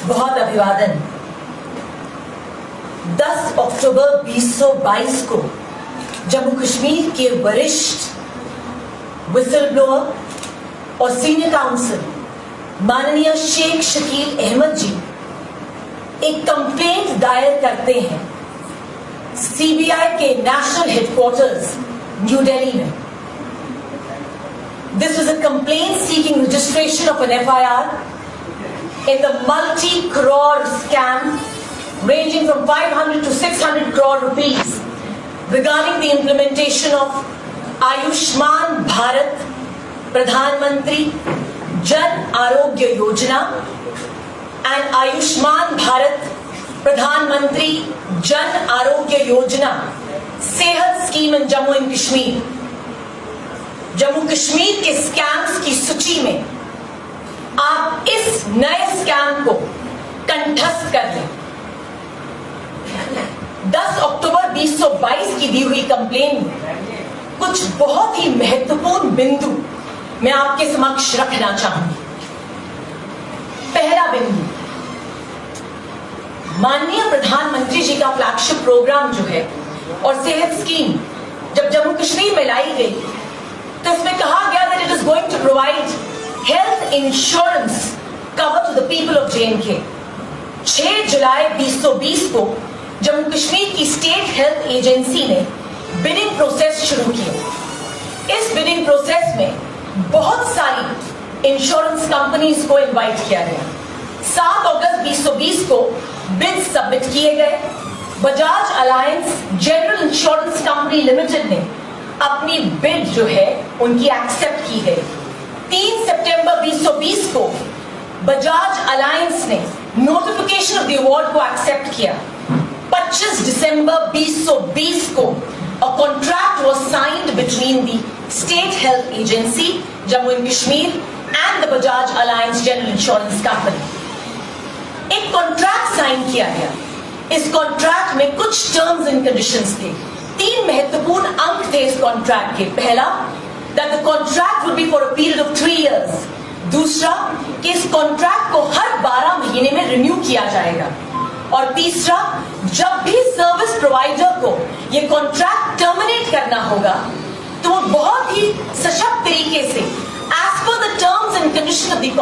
बहुत अभिवादन। 10 अक्टूबर 2022 को जम्मू कश्मीर के वरिष्ठ विसल ब्लोअर और सीनियर काउंसिल माननीय शेख शकील अहमद जी एक कंप्लेंट दायर करते हैं सीबीआई के नेशनल हेडक्वार्टर्स न्यू दिल्ली में। This was a complaint seeking registration of an FIR in the multi-crore scam ranging from 500 to 600 crore rupees regarding the implementation of Ayushman Bharat Pradhan Mantri Jan Arogya Yojana and Ayushman Bharat Pradhan Mantri Jan Arogya Yojana सेहत scheme in Jammu and Kashmir. Jammu Kashmir के scams की सूची में आप इस नए scam को कंठस्थ कर लें। 10 अक्टूबर 2022 की दी हुई कंप्लेन में कुछ बहुत ही महत्वपूर्ण बिंदु मैं आपके समक्ष रखना चाहूंगी। पहला बिंदु, माननीय प्रधानमंत्री जी का फ्लैगशिप प्रोग्राम जो है और सेहत स्कीम जब जम्मू कश्मीर में लाई गई तो इसमें कहा गया that it is going to provide health insurance cover to the people of J&K। 6 जुलाई 2020 को जम्मू कश्मीर की स्टेट हेल्थ एजेंसी ने बिडिंग प्रोसेस शुरू किया। इस बिडिंग प्रोसेस में बहुत सारी इंश्योरेंस कंपनीज को इनवाइट किया गया। 7 अगस्त 2020 को बिड सबमिट किए गए। Bajaj alliance general insurance company limited ने अपनी बिड जो है उनकी एक्सेप्ट की गई। 3 सितंबर 2020 को बजाज अलायंस ने नोटिफिकेशन ऑफ द अवार्ड को एक्सेप्ट किया। 25 दिसंबर 2020 को a contract was signed between the state health agency Jammu and Kashmir and the Bajaj Alliance General Insurance Company। एक कॉन्ट्रैक्ट साइन किया गया। इस कॉन्ट्रैक्ट में कुछ टर्म्स एंड कंडीशंस थे। 3 महत्वपूर्ण अंक थे इस कॉन्ट्रैक्ट के। पहला, that the contract would be for a period of 3 years। दूसरा, कि इस कॉन्ट्रैक्ट को हर 12 महीने में रिन्यू किया जाएगा। और तीसरा, जब भी सर्विस प्रोवाइडर को ये कॉन्ट्रैक्ट टर्मिनेट करना होगा तो वो बहुत ही सशक्त तरीके से as per the terms and condition of the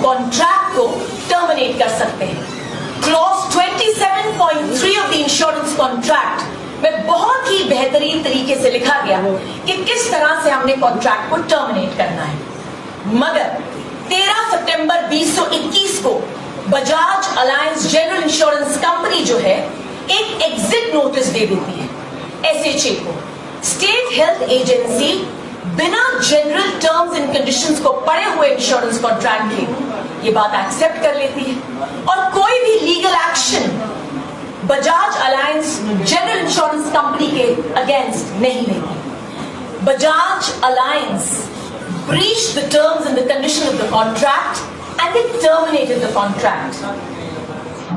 contract को टर्मिनेट कर सकते हैं। Clause 27.3 of the insurance contract में बहुत ही बेहतरीन तरीके से लिखा गया कि किस तरह से हमने कॉन्ट्रैक्ट को टर्मिनेट करना है। मगर 13 सितंबर 2021 को Bajaj alliance general insurance company जो है एक एग्जिट नोटिस दे देती है एसएचए को। स्टेट हेल्थ एजेंसी बिना जनरल टर्म्स एंड कंडीशंस को पढ़े हुए इंश्योरेंस कॉन्ट्रैक्ट के ये बात एक्सेप्ट कर लेती है और कोई भी legal action Bajaj alliance general insurance company के अगेंस्ट नहीं लेगी। Bajaj alliance breached the terms and the condition of the contract and they terminated the contract।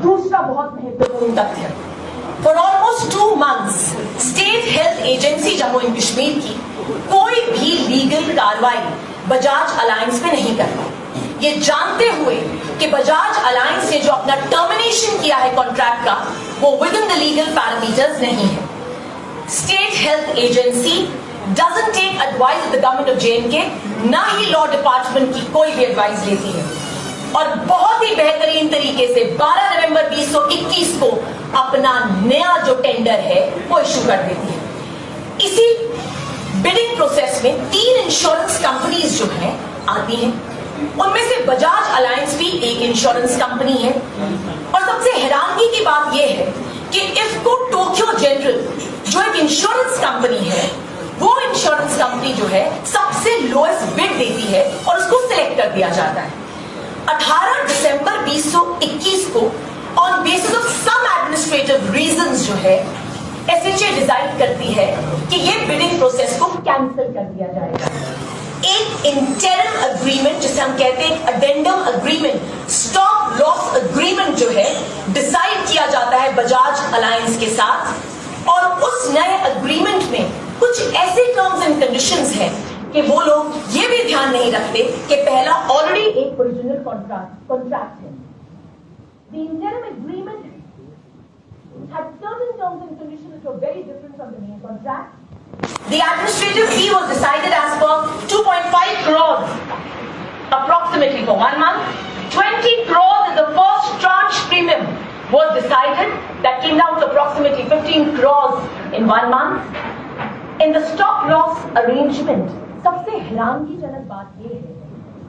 दूसरा बहुत महत्वपूर्ण तथ्य, for almost 2 months state health agency Jammu and Kashmir की कोई भी लीगल कार्रवाई बजाज अलायंस में नहीं करती, ये जानते हुए कि बजाज अलायंस ने जो अपना टर्मिनेशन किया है कॉन्ट्रैक्ट का वो with in the legal parameters नहीं है। State health agency doesn't take advice of the government of J&K, ना ही लॉ डिपार्टमेंट की कोई भी एडवाइस लेती है और बहुत ही बेहतरीन तरीके से 12 नवंबर 2021 को अपना नया जो टेंडर है वो इशू कर देती है। इसी बिडिंग प्रोसेस में 3 इंश्योरेंस कंपनीज जो हैं आती हैं, उनमें से बजाज अलायंस भी एक इंश्योरेंस कंपनी है। और सबसे हैरानगी की बात यह है कि इफ्को टोक्यो जनरल जो एक इंश्योरेंस कंपनी है वो इंश्योरेंस कंपनी जो है सबसे लोएस्ट बिड देती है और उसको सिलेक्ट कर दिया जाता है। 18 दिसंबर 2021 को on basis of some administrative reasons जो है एसएचए डिसाइड करती है कि ये बिडिंग प्रोसेस को कैंसिल कर दिया जाएगा। एक इंटरिम अग्रीमेंट जिसे हम कहते हैं addendum agreement, stop loss agreement जो है डिसाइड किया जाता है बजाज अलायंस के साथ और उस नए अग्रीमेंट में कुछ ऐसे टर्म्स एंड कंडीशंस हैं कि वो लोग ये भी ध्यान नहीं रखते कि पहला ऑलरेडी एक ओरिजिनल कॉन्ट्रैक्ट है। The interim agreement had certain terms and conditions which were very different from the main contract. The administrative fee was decided as per 2.5 crores approximately for 1 month. 20 crores in the first tranche premium was decided. That came down to approximately 15 crores in 1 month. In the stop loss arrangement, सबसे हैरानगीजनक बात यह है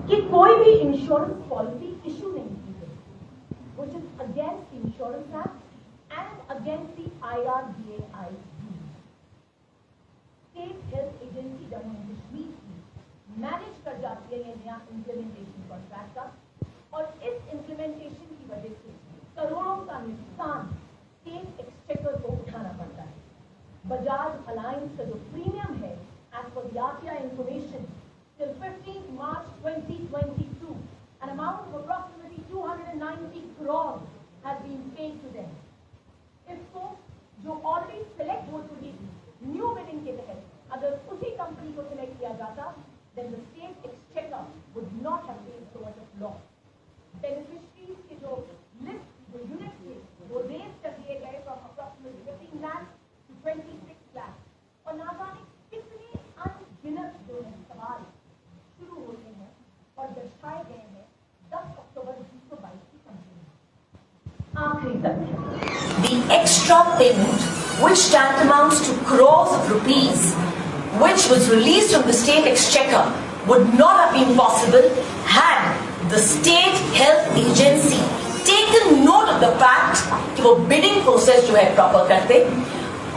कि कोई भी insurance policy issue नहीं की गई, which is against the Insurance Act and against the IRDAI. State Health Agency Jammu and Kashmir की मैनेज कर जाती है ये नया इम्प्लीमेंटेशन कॉन्ट्रैक्ट का, और इस इम्प्लीमेंटेशन की वजह से करोड़ों का नुकसान स्टेट एक्सचेकर को उठाना पड़ता है। बजाज अलायंस का जो प्रीमियम है, as per the RTI information, till 15th March 2022, an amount of approximately 290 crores has been paid to them. इसको जो ऑलरेडी सिलेक्ट हो चुकी थी न्यू बिडिंग के तहत, अगर उसी कंपनी को सिलेक्ट किया जाता, then the state exchequer would not have paid so much of loss. Beneficiaries के जो लिस्ट, जो यूनिट थे, वो रेज कर दिए गए from approximately 15 lakh to 26 lakh, और ना जाने कितने अनगिनत जो है सवाल शुरू होते हैं और दर्शाए गए हैं 10 अक्टूबर 2022 की कंपनी। आखिरी तक the extra payment, which tantamounts to crores of rupees, which was released from the state exchequer, would not have been possible had the state health agency taken note of the fact कि वो bidding process जो है proper करते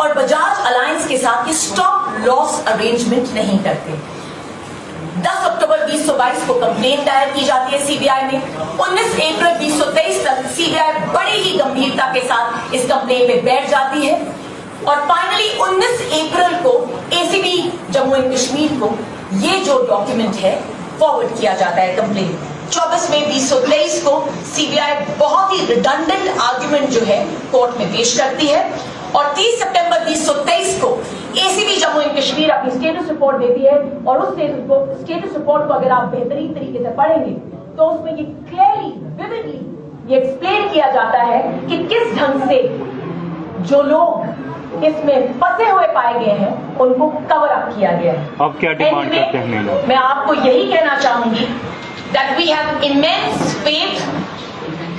और Bajaj alliance के साथ ये stop loss arrangement नहीं करते। 10 अक्टूबर 2022 को कंप्लेंट दायर की जाती है सीबीआई में। 19 अप्रैल 2023 तक सीबीआई बड़ी ही गंभीरता के साथ इस कंप्लेंट में बैठ जाती है और फाइनली 19 अप्रैल को एसीबी जम्मू एंड कश्मीर को ये जो डॉक्यूमेंट है फॉरवर्ड किया जाता है कंप्लेंट। 24 मई 2023 को सीबीआई बहुत ही रिडंडेंट आर्ग्यूमेंट जो है कोर्ट में पेश करती है और 30 सितंबर 2023 को एसीबी जम्मू एंड कश्मीर अपनी स्टेटस रिपोर्ट देती है और उस स्टेटस रिपोर्ट को अगर आप बेहतरीन तरीके से पढ़ेंगे तो उसमें ये क्लियरली विविडली ये एक्सप्लेन किया जाता है कि किस ढंग से जो लोग इसमें फंसे हुए पाए गए हैं उनको कवर अप किया गया है। अब क्या डिमांड करते हैं मैं आपको यही कहना चाहूंगी that we have immense faith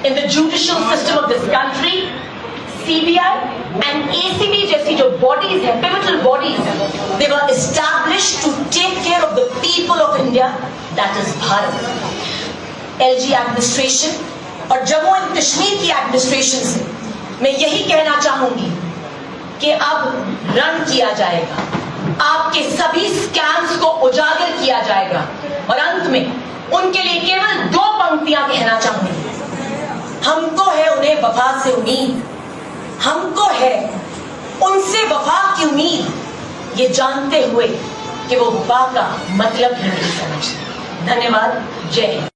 in the judicial system of this country. CBI and ACB जैसी जो bodies हैं, pivotal bodies, they were established to take care of the people of India, that is Bharat. LG administration और Jammu and Kashmir की administration से मैं यही कहना चाहूंगी कि अब रन किया जाएगा, आपके सभी स्कैम्स को उजागर किया जाएगा और अंत में उनके लिए केवल 2 पंक्तियां कहना चाहूंगी। हमको है उन्हें वफा से उम्मीद, हमको है उनसे वफा की उम्मीद, ये जानते हुए कि वो वफा का मतलब ही नहीं समझते। धन्यवाद। जय हिंद।